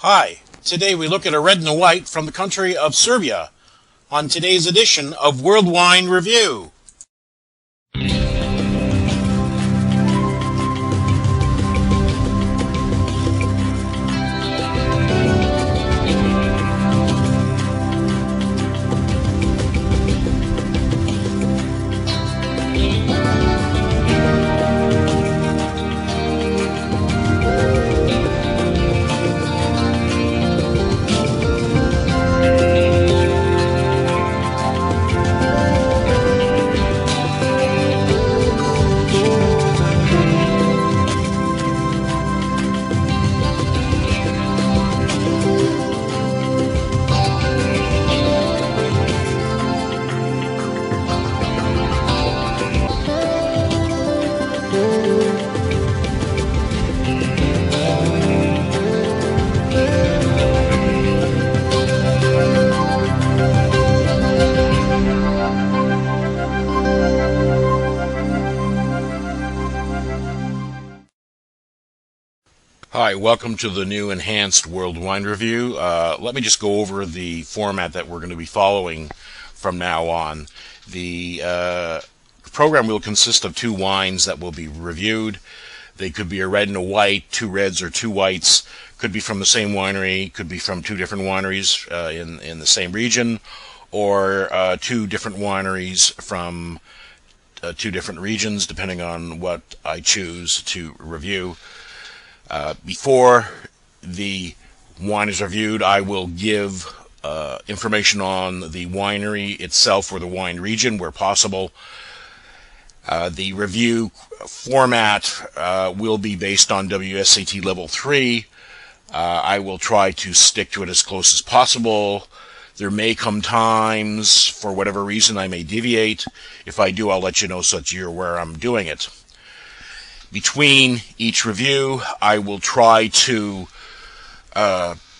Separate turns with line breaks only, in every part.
Hi, today we look at a red and a white from the country of Serbia on today's edition of World Wine Review. Hi, welcome to the new enhanced World Wine Review. Let me just go over the format that we're going to be following from now on. The program will consist of two wines that will be reviewed. They could be a red and a white, two reds or two whites, could be from the same winery, could be from two different wineries in the same region, or two different wineries from two different regions, depending on what I choose to review. Before the wine is reviewed, I will give information on the winery itself or the wine region where possible. The review format will be based on WSAT Level 3. I will try to stick to it as close as possible. There may come times, for whatever reason, I may deviate. If I do, I'll let you know so that you're aware I'm doing it. Between each review, I will try to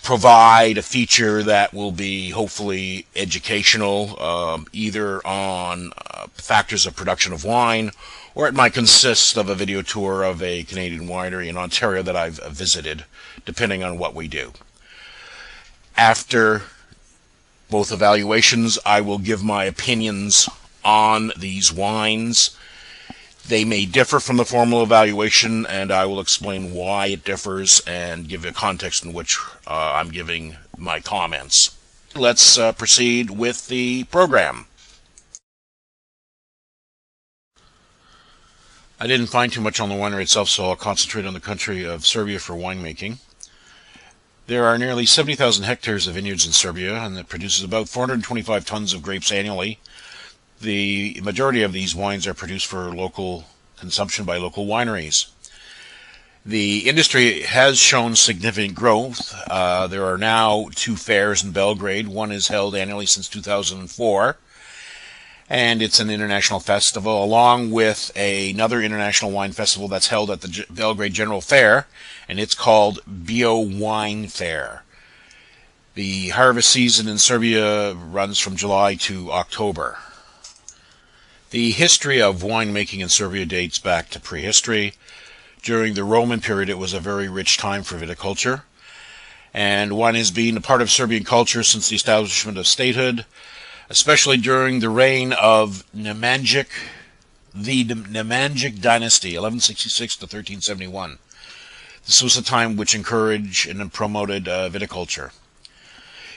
provide a feature that will be hopefully educational, either on factors of production of wine, or it might consist of a video tour of a Canadian winery in Ontario that I've visited, depending on what we do. After both evaluations, I will give my opinions on these wines. They may differ from the formal evaluation, and I will explain why it differs and give a context in which I'm giving my comments. Let's proceed with the program. I didn't find too much on the winery itself, so I'll concentrate on the country of Serbia for winemaking. There are nearly 70,000 hectares of vineyards in Serbia, and it produces about 425 tons of grapes annually. The majority of these wines are produced for local consumption by local wineries. The industry has shown significant growth. There are now two fairs in Belgrade. One is held annually since 2004, and it's an international festival, along with another international wine festival that's held at the Belgrade General Fair, and it's called Bio Wine Fair. The harvest season in Serbia runs from July to October. The history of winemaking in Serbia dates back to prehistory. During the Roman period, it was a very rich time for viticulture, and wine has been a part of Serbian culture since the establishment of statehood, especially during the reign of the Nemanjic dynasty, 1166 to 1371. This was a time which encouraged and promoted viticulture.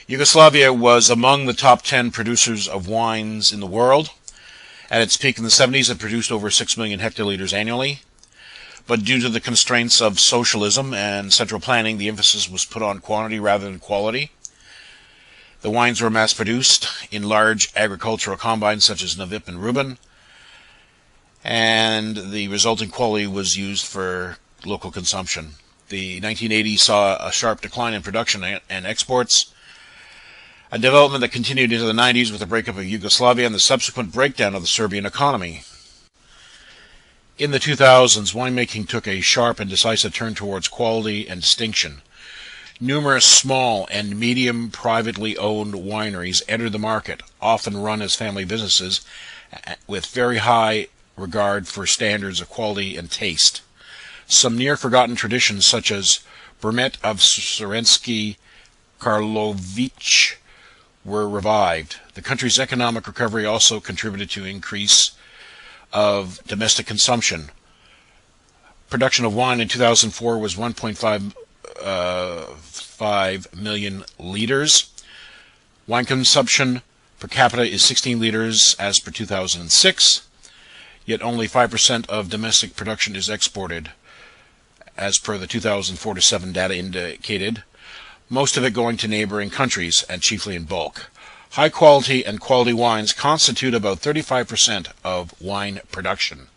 Yugoslavia was among the top 10 producers of wines in the world. At its peak in the 70s, it produced over 6 million hectoliters annually. But due to the constraints of socialism and central planning, the emphasis was put on quantity rather than quality. The wines were mass-produced in large agricultural combines such as Navip and Reuben, and the resulting quality was used for local consumption. The 1980s saw a sharp decline in production and exports, a development that continued into the 90s with the breakup of Yugoslavia and the subsequent breakdown of the Serbian economy. In the 2000s, winemaking took a sharp and decisive turn towards quality and distinction. Numerous small and medium privately owned wineries entered the market, often run as family businesses, with very high regard for standards of quality and taste. Some near-forgotten traditions such as Vermet of Serensky Karlovich were revived. The country's economic recovery also contributed to increase of domestic consumption. Production of wine in 2004 was 1.5 million liters. Wine consumption per capita is 16 liters as per 2006, yet only 5% of domestic production is exported, as per the 2004-7 data indicated, most of it going to neighboring countries and chiefly in bulk. High quality and quality wines constitute about 35% of wine production.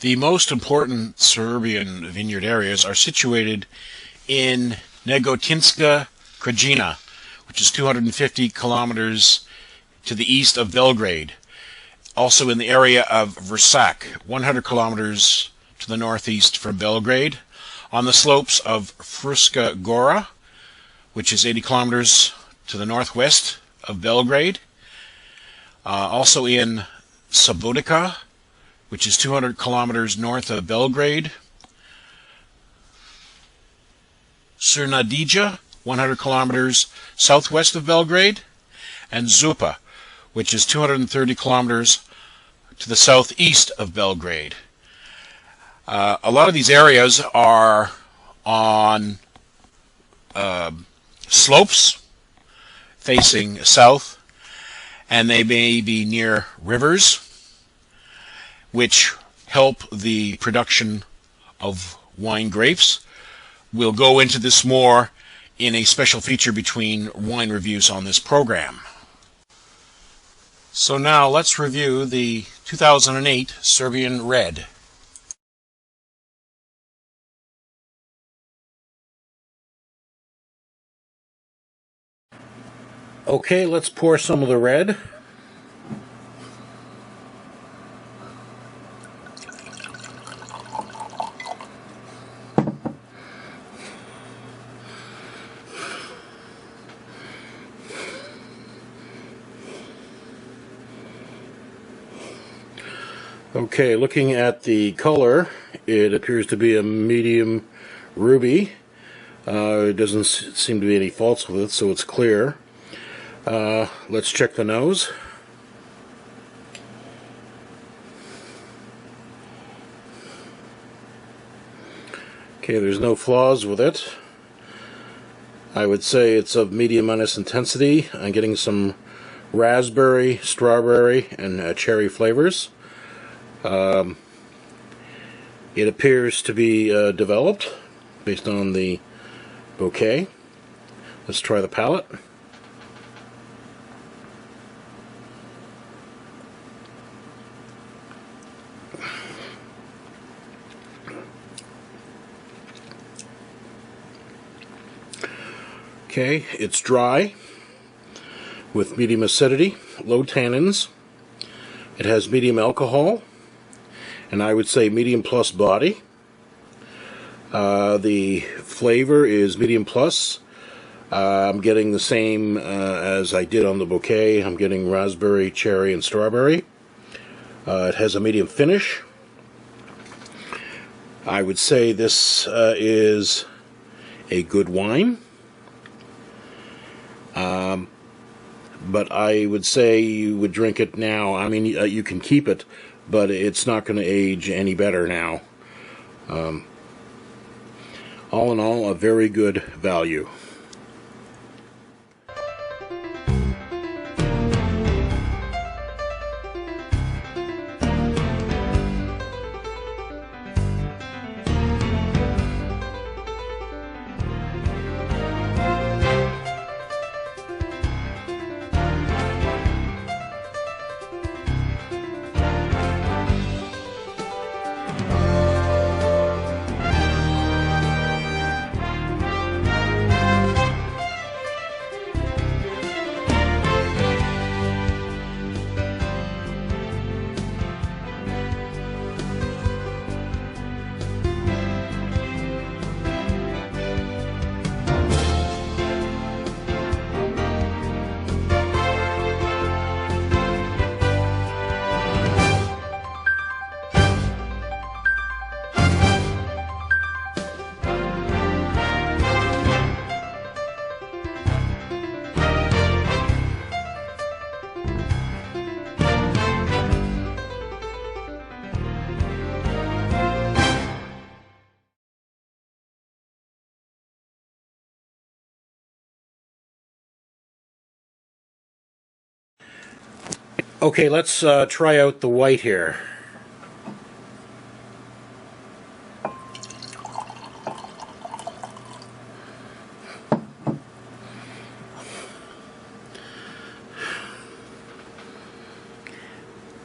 The most important Serbian vineyard areas are situated in Negotinska Krajina, which is 250 kilometers to the east of Belgrade. Also in the area of Vršac, 100 kilometers to the northeast from Belgrade. On the slopes of Fruška Gora, which is 80 kilometers to the northwest of Belgrade. Also in Subotica, which is 200 kilometers north of Belgrade. Crnadija, 100 kilometers southwest of Belgrade. And Zupa, which is 230 kilometers to the southeast of Belgrade. A lot of these areas are on slopes facing south, and they may be near rivers, which help the production of wine grapes. We'll go into this more in a special feature between wine reviews on this program. So now let's review the 2008 Serbian Red. Okay, let's pour some of the red. Okay, looking at the color, it appears to be a medium ruby. It doesn't seem to be any faults with it, so it's clear. Let's check the nose. Okay, there's no flaws with it. I would say it's of medium-minus intensity. I'm getting some raspberry, strawberry, and cherry flavors. It appears to be developed based on the bouquet. Let's try the palate. Okay, it's dry with medium acidity, low tannins. It has medium alcohol, and I would say medium plus body. The flavor is medium plus. I'm getting the same as I did on the bouquet. I'm getting raspberry, cherry, and strawberry. It has a medium finish. I would say this is a good wine. But I would say you would drink it now. I mean, you can keep it, but it's not going to age any better now. All in all, a very good value. Okay, let's try out the white here.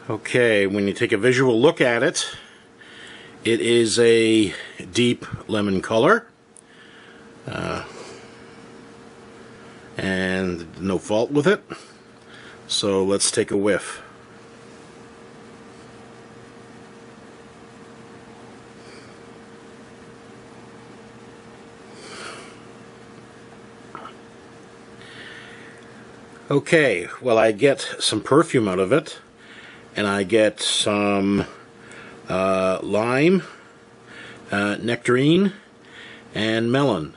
Okay, when you take a visual look at it, it is a deep lemon color. And no fault with it. So let's take a whiff. Okay, well, I get some perfume out of it, and I get some lime, nectarine, and melon.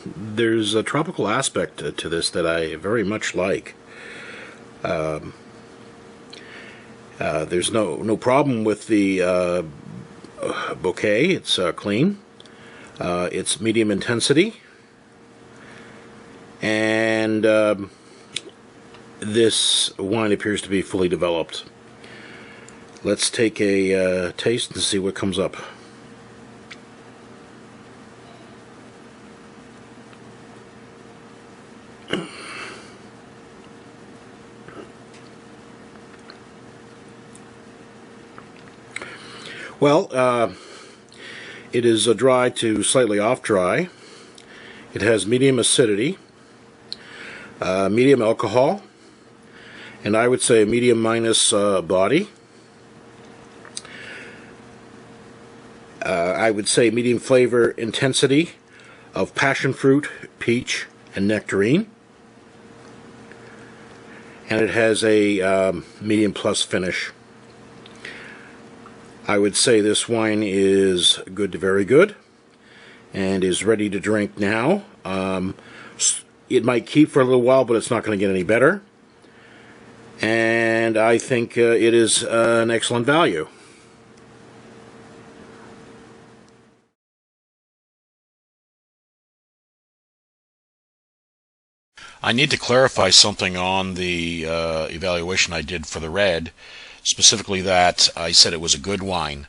There's a tropical aspect to this that I very much like. There's no problem with the bouquet. It's clean. It's medium intensity. And this wine appears to be fully developed. Let's take a taste and see what comes up. Well, it is a dry to slightly off dry. It has medium acidity, medium alcohol, and I would say medium minus body. I would say medium flavor intensity of passion fruit, peach, and nectarine. And it has a medium plus finish. I would say this wine is good to very good and is ready to drink now. It might keep for a little while, but it's not going to get any better. And I think it is an excellent value. I need to clarify something on the evaluation I did for the red. Specifically that I said it was a good wine.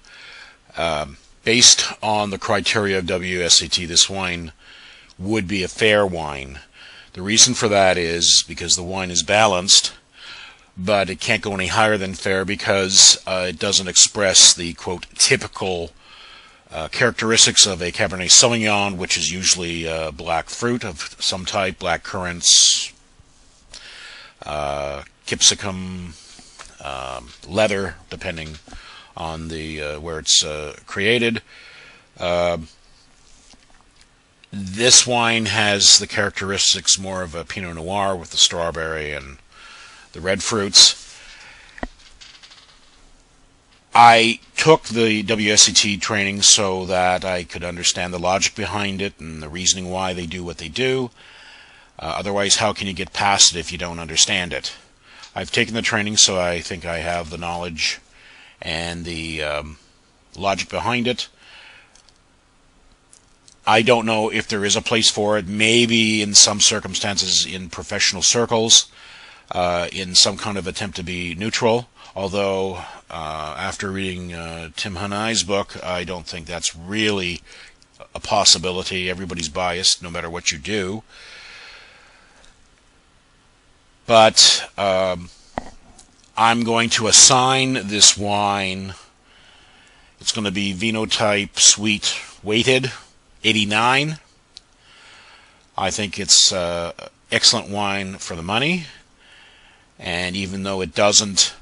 Based on the criteria of WSET, this wine would be a fair wine. The reason for that is because the wine is balanced, but it can't go any higher than fair because it doesn't express the, quote, typical characteristics of a Cabernet Sauvignon, which is usually black fruit of some type, black currants, capsicum, leather, depending on the where it's created. This wine has the characteristics more of a Pinot Noir with the strawberry and the red fruits. I took the WSET training so that I could understand the logic behind it and the reasoning why they do what they do. Otherwise, how can you get past it if you don't understand it? I've taken the training, so I think I have the knowledge and the logic behind it. I don't know if there is a place for it. Maybe in some circumstances in professional circles, in some kind of attempt to be neutral. Although, after reading Tim Hanai's book, I don't think that's really a possibility. Everybody's biased, no matter what you do. But I'm going to assign this wine, it's going to be Vinotype Sweet Weighted, 89. I think it's excellent wine for the money. And even though it doesn't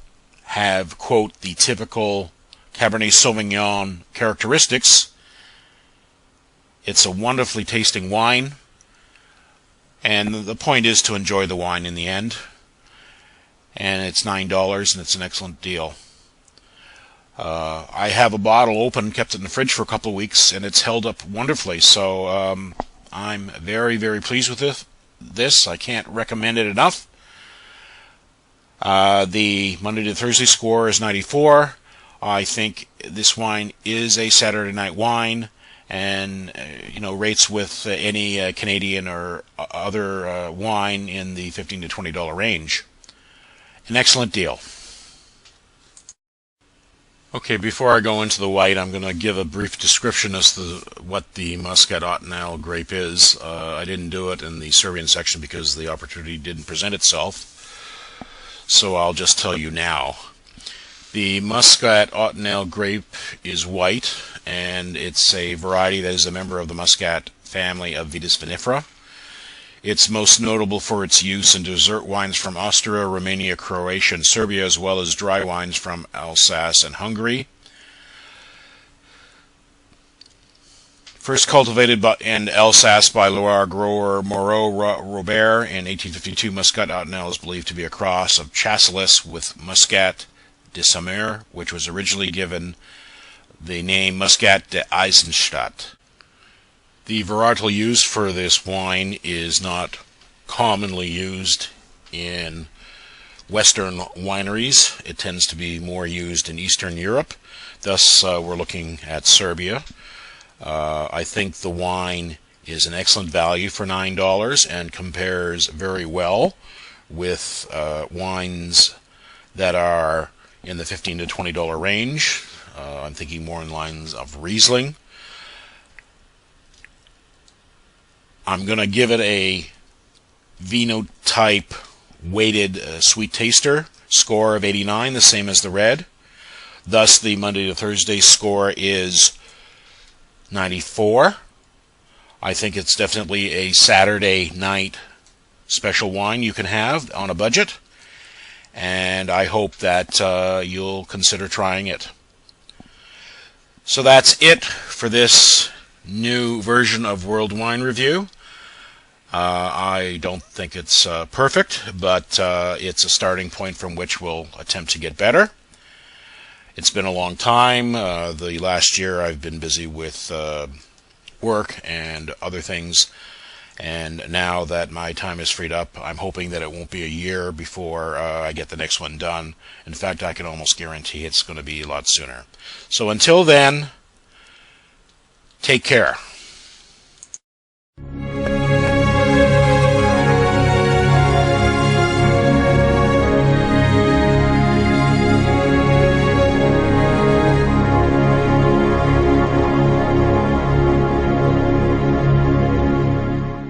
have, quote, the typical Cabernet Sauvignon characteristics, it's a wonderfully tasting wine. And the point is to enjoy the wine in the end. And it's $9, and it's an excellent deal. I have a bottle open, kept it in the fridge for a couple of weeks, and it's held up wonderfully. So I'm very, very pleased with this. I can't recommend it enough. The Monday to Thursday score is 94. I think this wine is a Saturday night wine. And rates with any Canadian or other wine in the $15 to $20 range. An excellent deal. Okay, before I go into the white, I'm going to give a brief description as to what the Muscat Ottonel grape is. I didn't do it in the Serbian section because the opportunity didn't present itself, so I'll just tell you now. The Muscat Ottonel grape is white, and it's a variety that is a member of the Muscat family of Vitis vinifera. It's most notable for its use in dessert wines from Austria, Romania, Croatia, and Serbia, as well as dry wines from Alsace and Hungary. First cultivated in Alsace by Loire grower Moreau Robert in 1852, Muscat Ottonel is believed to be a cross of Chasselas with Muscat de Saumur, which was originally given the name Muscat de Eisenstadt. The varietal used for this wine is not commonly used in Western wineries. It tends to be more used in Eastern Europe. Thus, we're looking at Serbia. I think the wine is an excellent value for $9 and compares very well with wines that are in the $15 to $20 range. I'm thinking more in lines of Riesling. I'm going to give it a Vinotype weighted sweet taster score of 89, the same as the red. Thus, the Monday to Thursday score is 94. I think it's definitely a Saturday night special wine you can have on a budget, and I hope that you'll consider trying it. So that's it for this new version of World Wine Review. I don't think it's perfect, but it's a starting point from which we'll attempt to get better. It's been a long time. The last year I've been busy with work and other things, and now that my time is freed up, I'm hoping that it won't be a year before I get the next one done. In fact, I can almost guarantee it's going to be a lot sooner. So until then, take care.